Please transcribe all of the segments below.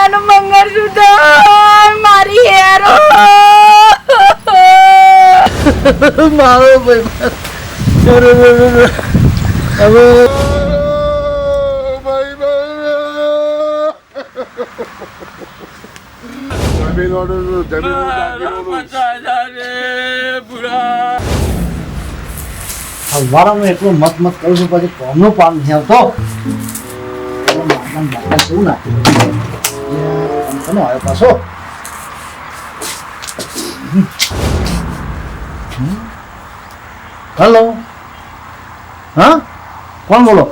મોનાનું મંગળસૂત્ર મારી હેરો મારો ભાઈ હવે વારામાં એટલું મત મત કરું છું પછી કોમનું પાન નથી આવતો શું નાખ્યું આવ્યો પાછો હેલો હા કોણ બોલો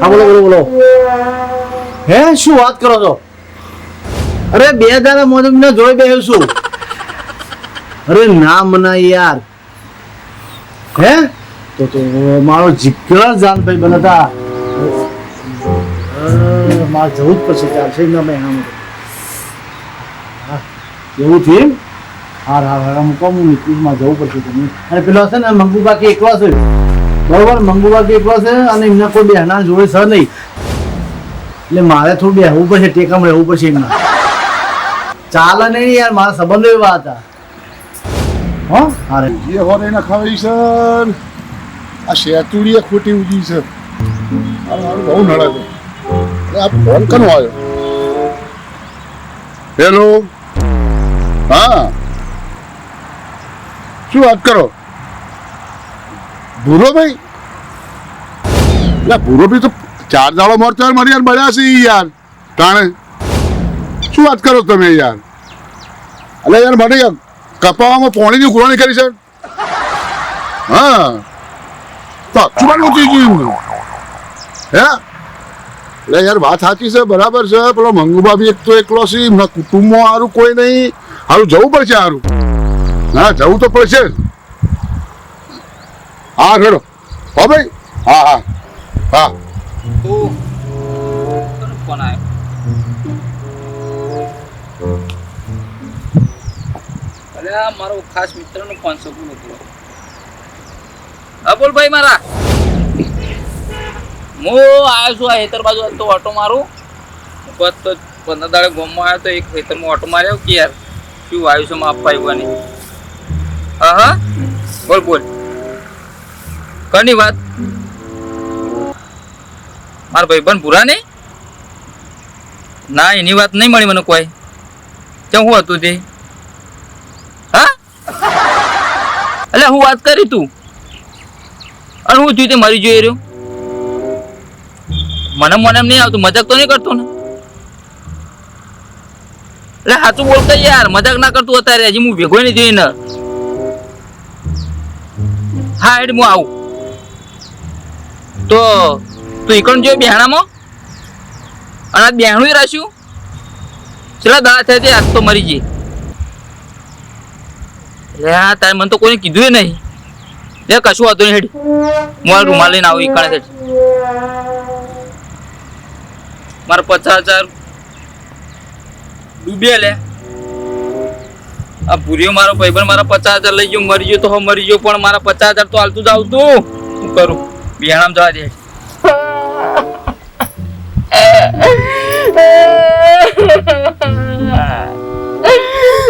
હા બોલો બોલો બોલો હે શું વાત કરો છો અરે 2 દાડા મોદમને જોઈ બેહ્યો છું અરે ના મના યાર હે તો મારો જીગર જાન ભાઈ બનતા મારે જવું જ પડશે ચાલશે ન મેં એવું થયું હા હા હા મૂકો હું નીકળીમાં જવું પડશે તમને અને પેલો હશે ને મંગુ બાકી એકલો છે બરોબર મંગુ બાકી એકલો છે અને એમને કોઈ બેહના જોડે છે નહીં એટલે મારે થોડું બેહવું પડશે ટેકામ રહેવું પડશે એમને ચાલે નહીં યાર મારા સંબંધો એવા હતા હો અરે જે હોર એને ખાવી છે આ શેતુડીએ ખોટી ઉજી છે મારું બહુ નડે છે આ ફોન કનો આવ્યો હેલો હા શું વાત કરો ભૂરો ભાઈ ભૂરો ભાઈ તો 4 દાડો મોરચાર મારી યાર મળ્યા છે યાર તાણે શું વાત કરો તમે યાર અલે યાર મને કપાવામાં પોણીની ઉઘરાણી કરી છે હા તો ચુબાનું થઈ ગયું હે એટલે યાર વાત સાચી છે બરાબર છે પેલો મંગુબા બી એક તો એકલો છે એમના કુટુંબમાં સારું કોઈ નહીં સારું જવું પડશે સારું હા જવું તો પડશે હા ખેડો હો ભાઈ હા હા હા કોણ આવ્યો મારો ખાસ મિત્ર નો ફોન સગું હતો હા બોલ ભાઈ મારા હું આવ્યો છું આ હેતર બાજુ તો ઓટો મારું બસ તો 15 દાડે ગામમાં આવ્યો તો એક હેતરમાં ઓટો માર્યો કે યાર શું આવ્યું છે માં આપવા આવ્યું હા હા બોલ બોલ કની વાત મારા ભાઈબંધ પૂરા નહીં ના એની વાત નહીં મળી મને કોઈ કેમ શું હતું તે હા એટલે હું વાત કરી તું અને હું થયું તે મરી જોઈ રહ્યો મને મને એમ નહીં આવતું મજાક તો નહીં કરતો ને એટલે સાચું બોલતા યાર મજાક ના કરતું અત્યારે હજી હું ભેગો નહીં જોઈ ને હા એટલે હું આવું તો તું એકણ જોઈ બહેણામાં અને આ બહેણું રાખ્યું ચલા દાડા થાય તે આજ તો મરી જઈ હા તારે મને તો કોઈને કીધું નહીં લે કશું હતું નહીં હેડ હું રૂમાલ લઈને આવું ઈકાણે હેડ મારે 50,000 ડૂબ્યા લે આ ભૂરીઓ મારો ભાઈબંધ મારા 50,000 લઈ ગયો મરી ગયો તો મરી ગયો પણ મારા 50,000 તો હાલતું જ આવતું શું કરું બિહાણામ જવા દે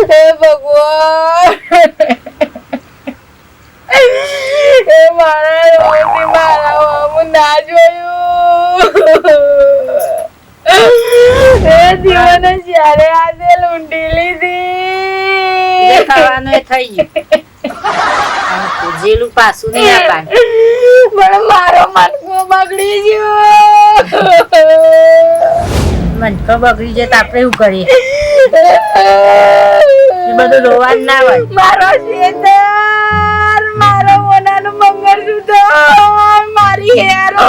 હે ભગવાન એ મારા હું ના જોયું એ જીવને જ્યારે આજે લૂંટી લીધી ખાવાનું થઈ ગયું જેલું પાછું નહીં આપાય પણ મારો મનકો બગડી ગયો મનકો બગડી જાય તો આપણે શું કરીએ એ બધું રોવાનું ના હોય મારો શેતર મારો મોનાનું મંગળસૂત્ર મારી હેરો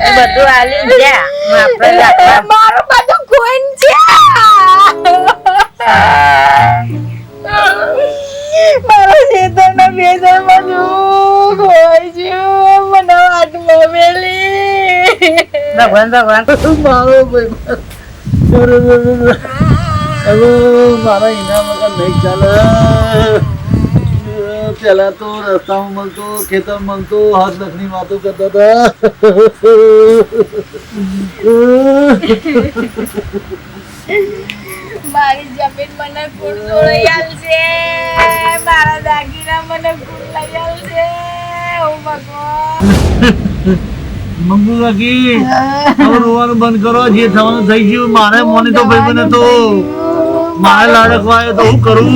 એ બધું આલી જા આપણે રાખવા મારો બધું કોણ છે મારો શેતર ના બેસર બધું ખોઈ છે મને હાથમાં મેલી ભગવાન ભગવાન મારો ભાઈ હવે મારા ઇનામ વગર નહીં ચાલે પહેલા તો રસ્તામાં મળતો, ખેતરમાં મળતો, હાથ લખની વાતો કરતા હતા. મારી જમીન મને કુળ જોડાઈ આલશે, મારા દાગીના મને કુળ લઈ આલશે. ઓ ભગવાન, મંગુ કાકી હવે રોવાનું બંધ કરો. જે થવાનું થઈ ગયું. મારે મોની તો ભાઈ બને તો મારે લાડકવા આવ્યો તો હું કરું.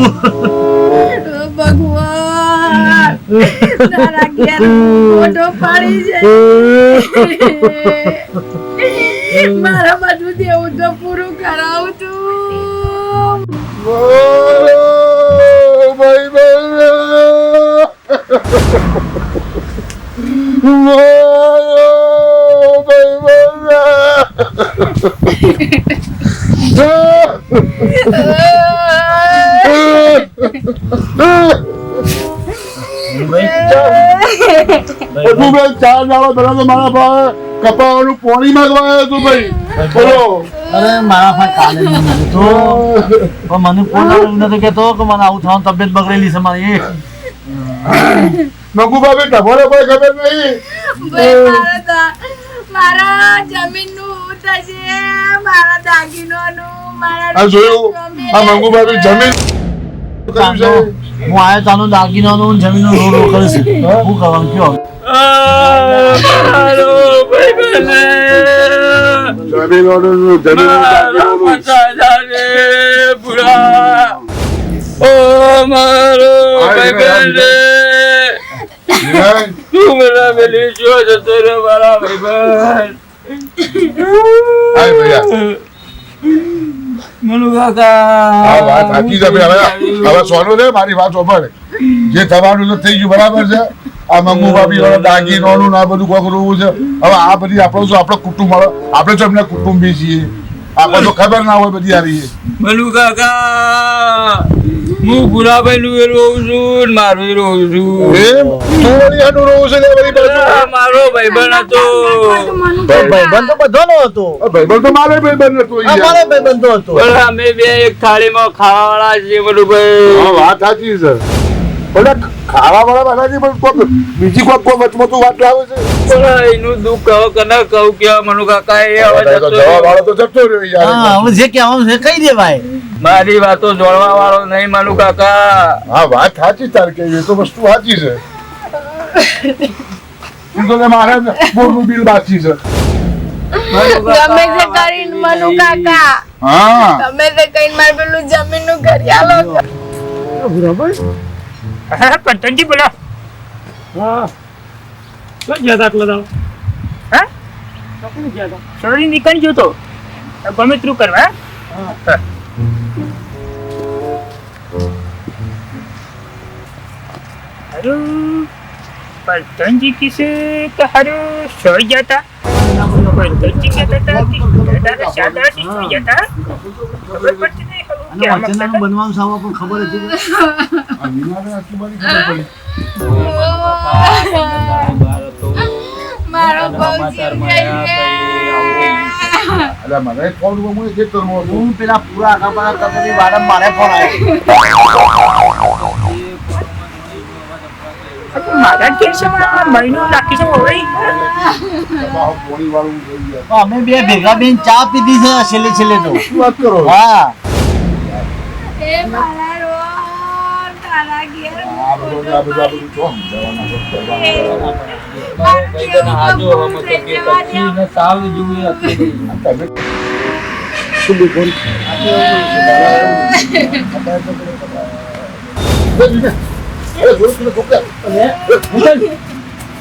ઓ ભગવાન, તારા ઘેર મોઢો પાડી છે. મારા બધું દેવું તો પૂરું કરાવું તું. ચાર દાડો પેલા તો મારા પાસે કપાવાનું પોણી માંગવા આવ્યો તું ભાઈ. બોલો. અરે મારા પાસે કાલે નહીં મળ્યું તો પણ મને ફોન આવ્યો નથી કેતો કે મને આવું થવાનું, તબિયત બગડેલી છે મારી. મંગુ ભાભી તમારે કોઈ ખબર નહીં. મારા જમીનનું થશે, મારા દાગીનાનું, મારા આ જોયું આ મંગુ ભાભી જમીન કર્યું છે. હું આયો તાનું દાગીનાનું જમીનનું રોડ રોકડે છે. શું કરવાનું કયો? મારો ભાઈબંધ જમીનોનું બુરા. ઓ મારો ભાઈબંધ, તું મને મેલી જો જતો રે મારા ભાઈબંધ. મનુ કાકા વાત સાચી છે ભાઈ. હવે સોનું રે મારી વાત સાંભળ. જે થવાનું તો થઈ ગયું બરાબર છે. આ મંગુ ભાભી વાળા દાગીનોનું આ બધું કોક રોવું છે. હવે આ બધી આપણો શું આપણો કુટુંબ વાળો આપણે તો એમને કુટુંબી છીએ. આપણે તો ખબર ના હોય બધી આવી. મનુ કાકા હું ગુલાબાઈ નું રોઉં છું, મારું રોઉં છું. એમ તું વળી આનું રોવું છે ને વળી પાછું? મારો ભાઈબંધ હતો. ભાઈબંધ તો બધોનો હતો. ભાઈબંધ તો મારે ભાઈબંધ હતો યાર. અમારે ભાઈબંધ તો હતો. પણ અમે બે એક થાળીમાં ખાવાવાળા છીએ મનુભાઈ. હા વાત સાચી છે. પણ ખાવા વાળા બધા પણ કોક બીજી કોક વચમાં તું વાત લાવે છે. પણ એનું દુઃખ કહો કે ના કહું કે મનુ કાકા એ હવે જતો જવા રહ્યો. વાળો તો જતો રહ્યો હા, યાર. હવે જે કહેવાનું છે કહી દેવાય. મારી વાતો જોડવા વાળો નહીં મનુ કાકા. હા વાત સાચી તાર કે એ તો વસ્તુ સાચી છે. તું તો મારે બોરનું બિલ બાકી છે. ગમે તે કરીને મનુ કાકા, હા ગમે તે કરીને મારે પેલું જમીનનું કરી આલો. હા પંતનજી બોલો. હા શું જ્યાં આટલો દાવ? હા સોરી નીકળી ગયો તો ગમે ત્રું કરવા. હારું પંતનજી કિસે કે હારું સોઈ જતા. પંતનજી કહેતા હતા કે દાદા શાદાથી સોઈ જતા. ખબર પડતી નહીં અને કેમ વચનાનું બનવાનું સાવ પણ ખબર હતી કે આ વિનાને આટલી બધી ખબર પડી. મારો બહુ જીવ જાય છે. અલ્યા મને ફોન હું જે કરવો હતો. હું પેલા પૂરા આખા પાના તપની વાડમ મારે ફોન આવ્યો. મારા કેસમાં મહિનો નાખી છે હવે. તમારો પોણી વાળું થઈ ગયા. તો અમે બે ભેગા બેન ચા પીધી છે છેલ્લે છેલ્લે તો. શું વાત કરો? હા એ મારા રોડ, તારા ઘેર આ બધું ચોમ જવાના મારું ભાઈબંધ હાજો કેવું અમે તો તો કે જવા દો. કચ્છી ને સાવ જોઈએ અત્યારે. તમે શું બોલ? અરે જોર તું કોકા.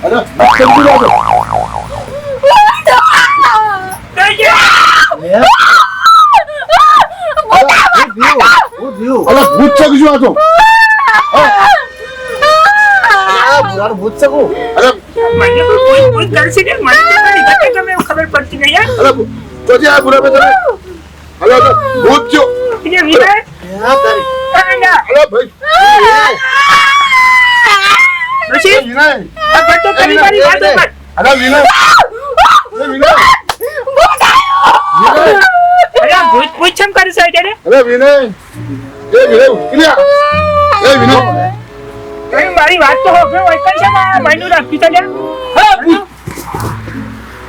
અરે સમજી લો. હું થયું? અરે ભૂત છે કે શું આ તો? આ બુરાનું ભૂત છે કોણ? અરે મને કોઈ કરશે ને મને તો કઈ ઘટે ગમે એવું ખબર પડતી નહીં યાર. અરે તો જે આ બુરા તમે અરે ભૂત છો. એ વિનય હા, તારી. ના અરે ભાઈ પછી વિનય. આ ઘટે કરી મારી વાત ઉપર. અરે વિનય. અરે વિનય. અરે ભૂત છમ કરી છે ત્યારે. અરે વિનય. એ વિનય ઉઠી લે. એ વિનય. અરે મારી વાત તો હોભળો હોય કઈ છે ને મહિનું રાખ્યું તને હા, પૂછ.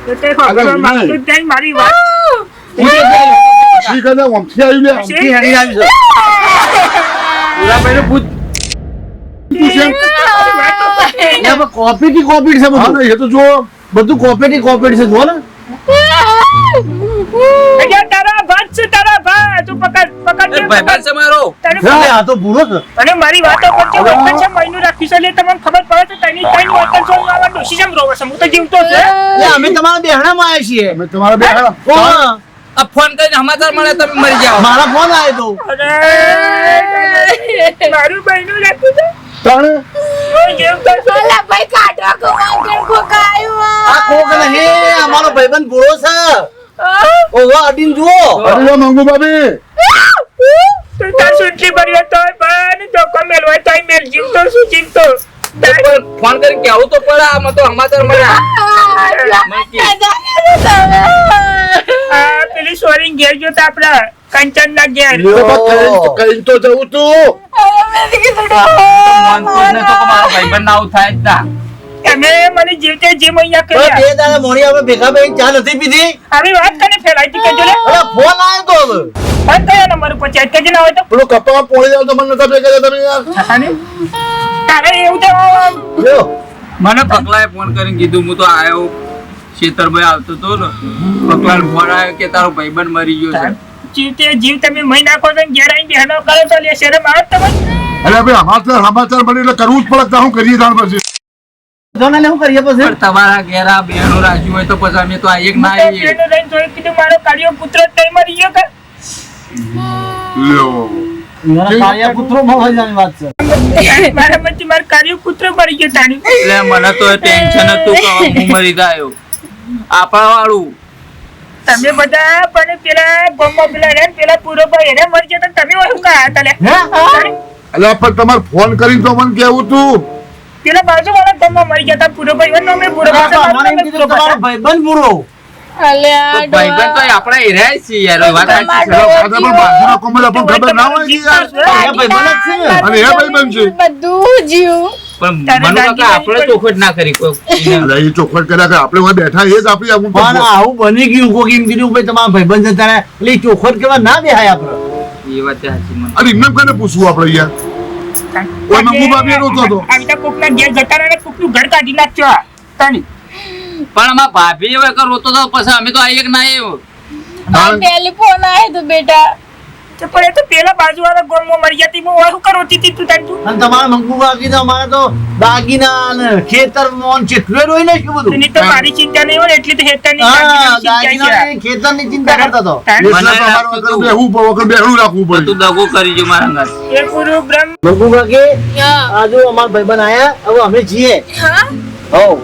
તો તે હોભળો માંગતું જ નહીં મારી વાત શી કને વમથી આવી લે શી? ઈ હેડી આવી છે. પૂરા ભાઈનું પૂછ. મારી વાત તો પતી. એમાં કોપી થી કોપી છે હા બધું ને એ તો જો બધું કોપી થી કોપી છે જો ને અલ્યા તારા ભાત છે તારા ભાત તું પકડ પકડ એ ભાઈબંધ છે મારો. તને હા, આ તો ભૂરો છે અને મારી વાતો પરથી વર્તન છે મહિનું રાખ્યું છે એટલે તમને ખબર પડે તો તની તની વર્તન છો આવા ડોશી જેમ રોવે છે હું તો જીવતો છે એટલે અમે તમારા બેહણામાં આવ્યા છીએ અમે તમારા બે હારા. કોણ? આ ફોન કરીને સમાચાર મળે તમે મરી જાઓ. મારા ફોન આવ્યો તો અરે મારું મહિનું રાખ્યું છે તાણે હું જીવતો છું અલા ભાઈ કાઢવા કો વાંકણ ખોકાયું આ કોક હે અમારો ભાઈબંધ ભૂરો છે ઓહો અડીન જુઓ અરે લો મંગુ ભાભી તું તાર સુટલી ભર્યો તો પણ ધોકો મેલવાય તોય મેલ જીવતો શું જીવતો પણ ફોન કરીને કહેવું તો પડે આમાં તો સમાચાર મળ્યા. આ પેલી સોરી ઘેર જો તો આપડા કંચન ના ઘેર કઈ તો જવું તું મન પૂછને તો કે મારો ભાઈબંધ ના આવું થાય જ ના. તમે મને જીવતે જીવ અહીંયા બે કર્યા દાડા મોડી આપણે ભેગા ભાઈ ચા નથી પીધી આવી વાત કને ફેલાઈ હતી કેજો લે અરે ફોન આવ્યો તો હવે ફોન કયા નંબર ઉપર છે કેજો ના હોય તો પેલો કપામાં પોણી જાવ તો મને નતા ભેગા થયા તમે યાર અને તારે એવું તો લ્યો મને પકલાએ ફોન કરીને કીધું હું તો આવ્યો ખેતરભાઈ આવતો તો ને પકલાને ફોન આવ્યો કે તારો ભાઈબંધ મરી ગયો છે. જીવતે જીવ તમે મહી નાખો તો ઘેર આવીને બહેનો કરો તો લે શરમ આવે તમને અરે ભાઈ સમાચાર બની એટલે કરવું જ પડે હું કરીએ તાણ પછી જોને શું કરીએ પછી પણ તમારા ઘેર આ બહેનો રાખ્યું હોય તો પછી અમે તો આ એક ના આવીએ. બેનો લઈને જોઈ કીધું મારો કાળિયો પુત્ર તઈ મરી ગયો કે લ્યો મારા કાળિયા પુત્રો મહાજાની વાત છે મારા મતી મારો કાળિયો પુત્ર મરી ગયો તાણી એટલે મને તો ટેન્શન હતું કે હવે હું મરી ગયો આપણા વાળું. તમે બધા પણ પેલા ગોમમાં પેલા રે ને પેલા પૂરો ભાઈ એને મરી ગયા તો તમે શું કહા હતા લે તાણી? અલ્યા પણ તમારે ફોન કરીને તો મને કેવું તું પેલા બાજુ વાળા ગોમમાં મરી ગયા હતા પૂરો ભાઈ એનો મેં પૂરો આ તો ભાઈ અમારે એમ કીધું કે તમારો ભાઈબંધ ભૂરો અલ્યા તો ભાઈબંધ તો આપણા એરિયા જ છે યાર વાત સાચી છે. આ તો પણ બાજુના કોમલ આપણને ખબર ના હોય કે યાર એ ભાઈબંધ જ છે ને અને એ ભાઈબંધ છે બધું જીવ પણ મને તો કે આપણે ચોખવટ ના કરી કોઈ. અલ્યા એ ચોખવટ કર્યા કે આપણે હવે બેઠા એ જ આપણી આવું પણ આવું બની ગયું કોક એમ કીધું ભાઈ તમારા ભાઈબંધ છે તારે એટલે ઈ ચોખવટ કેવા ના બેહાય આપણે એ વાત સાચી મને. અરે એમને કને પૂછવું આપણે યાર કોઈ મંગુ ભાભી એનો હતો તો. આવી તો કોકના ઘેર જતા રહે ને કોકનું ઘર કાઢી નાખજો તાણી પણ આમાં ભાભી હવે રોતો તો પછી અમે તો આ એક ના આવ્યો. આ ટેલિફોન આવ્યો તો બેટા તો પણ એ તો પેલા બાજુ વાળા ગોમમાં મરી ગયા તી હું શું કરોતી તી તું તાણી તું અને તમારા મંગુ બાકી તો અમારે તો દાગીના અને ખેતર મોન ચેટલું રોઈ નાખ્યું બધું એની તો મારી ચિંતા નહીં હોય એટલે તો હેતાની હા ચિંતા છે દાગીના ખેતરની ચિંતા કરતા તો તાણી એટલે મને તમારે લાગતું વગર બેહવું વગર બેહણું રાખવું તું પડે દગો કરી જો મારા અંગાત. એ પૂરું બ્રહ્મ મંગુ બાકી હા આજુ અમારા ભાઈબંધ આયા હવે અમે જઈએ હા હોવ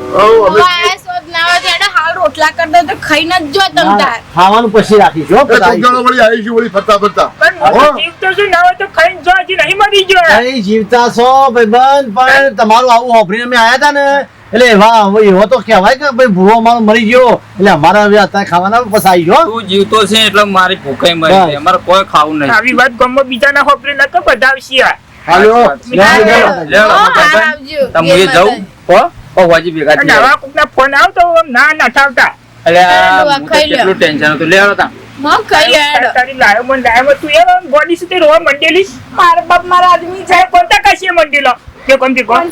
હવે આ સોદ ના હોય તો હાલ રોટલા કરી દો તો ખાઈને જ જો તમ તાર ખાવાનું પછી રાખીશું હો એ બધા. સમજાણો વળી આવી છે વળી ફરતા ફરતા પણ હો. જીવ તો શું ના હોય તો ખાઈને જો હજી નહીં મરી ગયો અરે જીવતા છો ભાઈબંધ પણ તમારું આવું હોભરીને અમે આયા હતા ને એટલે વાહ હવે એવો તો કહેવાય કે ભાઈ ભૂવો અમારો મરી ગયો એટલે અમારા હવે અત્યારે ખાવાના પછી આવી ગયો તું જીવતો છે એટલે મારી ભૂખાઈ મરી બસ. ગઈ. અમારે કોઈ ખાવું નહીં. આવી વાત ગમો બીજા ના હોપરે ન તો બધા આવશે હાલો લેવડો, હા, ભાઈબંધ. આવજો. તમે એ જાઉં હો વાજી ભેગા અને થયા. આવા કોકના ફોન આવતો ના ના થાવતા એટલે આ ડોહા હું તો ખાઈ લ્યો. કેટલું ટેન્શન હતું લેવડો તા. હા ખાઈ હેડો તારી લાયો મન લાયો તું એ બોડી સુધી રોવા મંડેલી મારા બાપ મારા આદમી છે કોણતા કાશી મંડેલો કે કોણ કોણ